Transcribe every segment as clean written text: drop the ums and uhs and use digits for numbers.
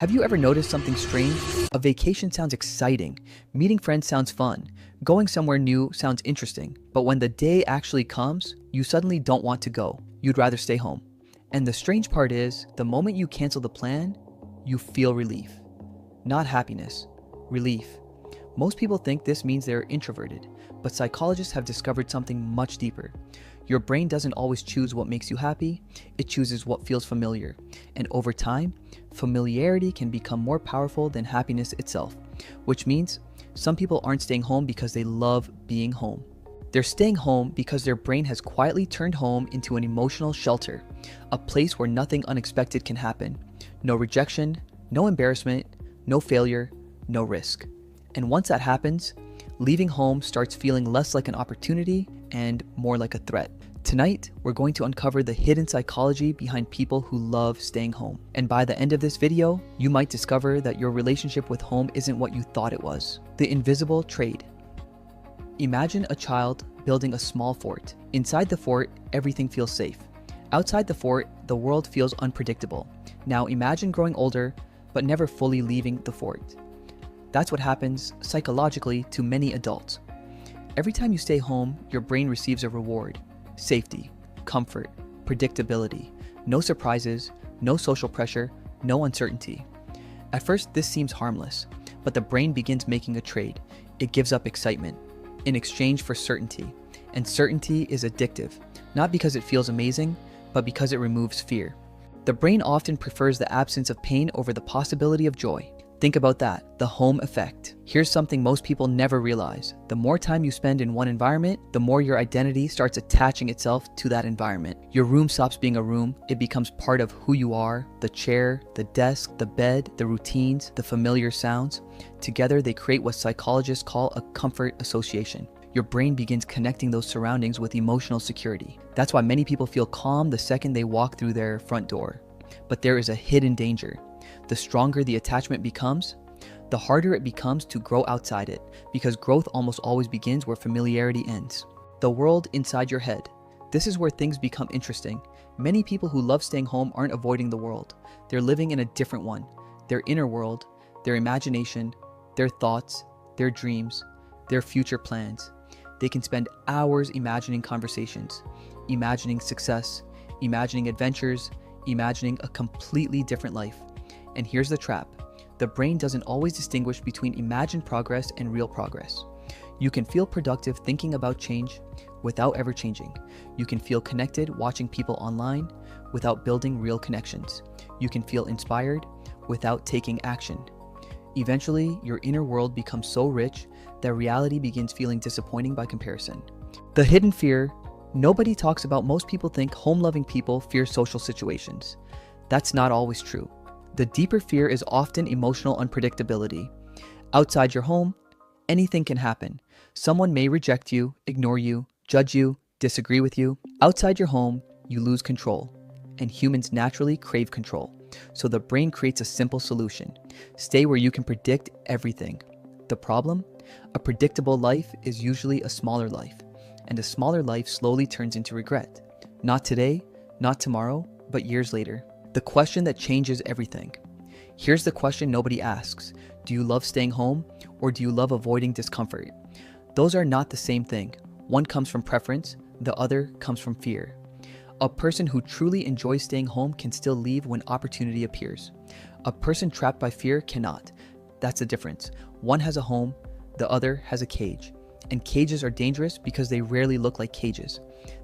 Have you ever noticed something strange? A vacation sounds exciting, meeting friends sounds fun, going somewhere new sounds interesting, but when the day actually comes, you suddenly don't want to go. You'd rather stay home. And the strange part is, the moment you cancel the plan, you feel relief. Not happiness, relief. Most people think this means they're introverted, but psychologists have discovered something much deeper. Your brain doesn't always choose what makes you happy, it chooses what feels familiar. And over time, familiarity can become more powerful than happiness itself, which means some people aren't staying home because they love being home. They're staying home because their brain has quietly turned home into an emotional shelter, a place where nothing unexpected can happen. No rejection, no embarrassment, no failure, no risk. And once that happens, leaving home starts feeling less like an opportunity and more like a threat. Tonight, we're going to uncover the hidden psychology behind people who love staying home. And by the end of this video, you might discover that your relationship with home isn't what you thought it was. The invisible trade. Imagine a child building a small fort. Inside the fort, everything feels safe. Outside the fort, the world feels unpredictable. Now imagine growing older, but never fully leaving the fort. That's what happens psychologically to many adults. Every time you stay home, your brain receives a reward. Safety, comfort, predictability, no surprises, no social pressure, no uncertainty. At first, this seems harmless, but the brain begins making a trade. It gives up excitement in exchange for certainty. And certainty is addictive, not because it feels amazing, but because it removes fear. The brain often prefers the absence of pain over the possibility of joy. Think about that, the home effect. Here's something most people never realize. The more time you spend in one environment, the more your identity starts attaching itself to that environment. Your room stops being a room, it becomes part of who you are. The chair, the desk, the bed, the routines, the familiar sounds. Together they create what psychologists call a comfort association. Your brain begins connecting those surroundings with emotional security. That's why many people feel calm the second they walk through their front door. But there is a hidden danger. The stronger the attachment becomes, the harder it becomes to grow outside it, because growth almost always begins where familiarity ends. The world inside your head. This is where things become interesting. Many people who love staying home aren't avoiding the world. They're living in a different one. Their inner world, their imagination, their thoughts, their dreams, their future plans. They can spend hours imagining conversations, imagining success, imagining adventures, imagining a completely different life. And here's the trap. The brain doesn't always distinguish between imagined progress and real progress. You can feel productive thinking about change without ever changing. You can feel connected watching people online without building real connections. You can feel inspired without taking action. Eventually, your inner world becomes so rich that reality begins feeling disappointing by comparison. The hidden fear. Nobody talks about. Most people think home-loving people fear social situations. That's not always true. The deeper fear is often emotional unpredictability. Outside your home, anything can happen. Someone may reject you, ignore you, judge you, disagree with you. Outside your home, you lose control. And humans naturally crave control. So the brain creates a simple solution. Stay where you can predict everything. The problem? A predictable life is usually a smaller life. And a smaller life slowly turns into regret. Not today, not tomorrow, but years later. The question that changes everything. Here's the question nobody asks. Do you love staying home, or do you love avoiding discomfort? Those are not the same thing. One comes from preference, the other comes from fear. A person who truly enjoys staying home can still leave when opportunity appears. A person trapped by fear cannot. That's the difference. One has a home, the other has a cage. And cages are dangerous because they rarely look like cages.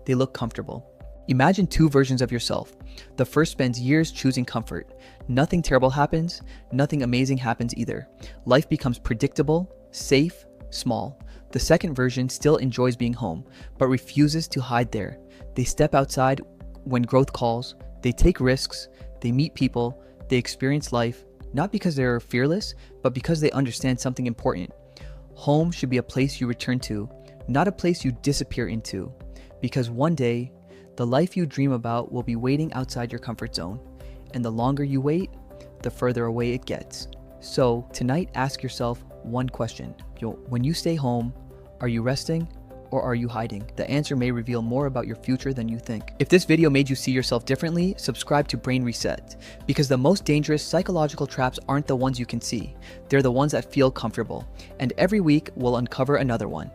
They look comfortable. Imagine two versions of yourself. The first spends years choosing comfort. Nothing terrible happens, nothing amazing happens either. Life becomes predictable, safe, small. The second version still enjoys being home, but refuses to hide there. They step outside when growth calls, they take risks, they meet people, they experience life, not because they're fearless, but because they understand something important. Home should be a place you return to, not a place you disappear into, because one day, the life you dream about will be waiting outside your comfort zone, and the longer you wait, the further away it gets. So tonight, ask yourself one question. When you stay home, are you resting or are you hiding? The answer may reveal more about your future than you think. If this video made you see yourself differently, subscribe to Brain Reset, because the most dangerous psychological traps aren't the ones you can see. They're the ones that feel comfortable. And every week, we'll uncover another one.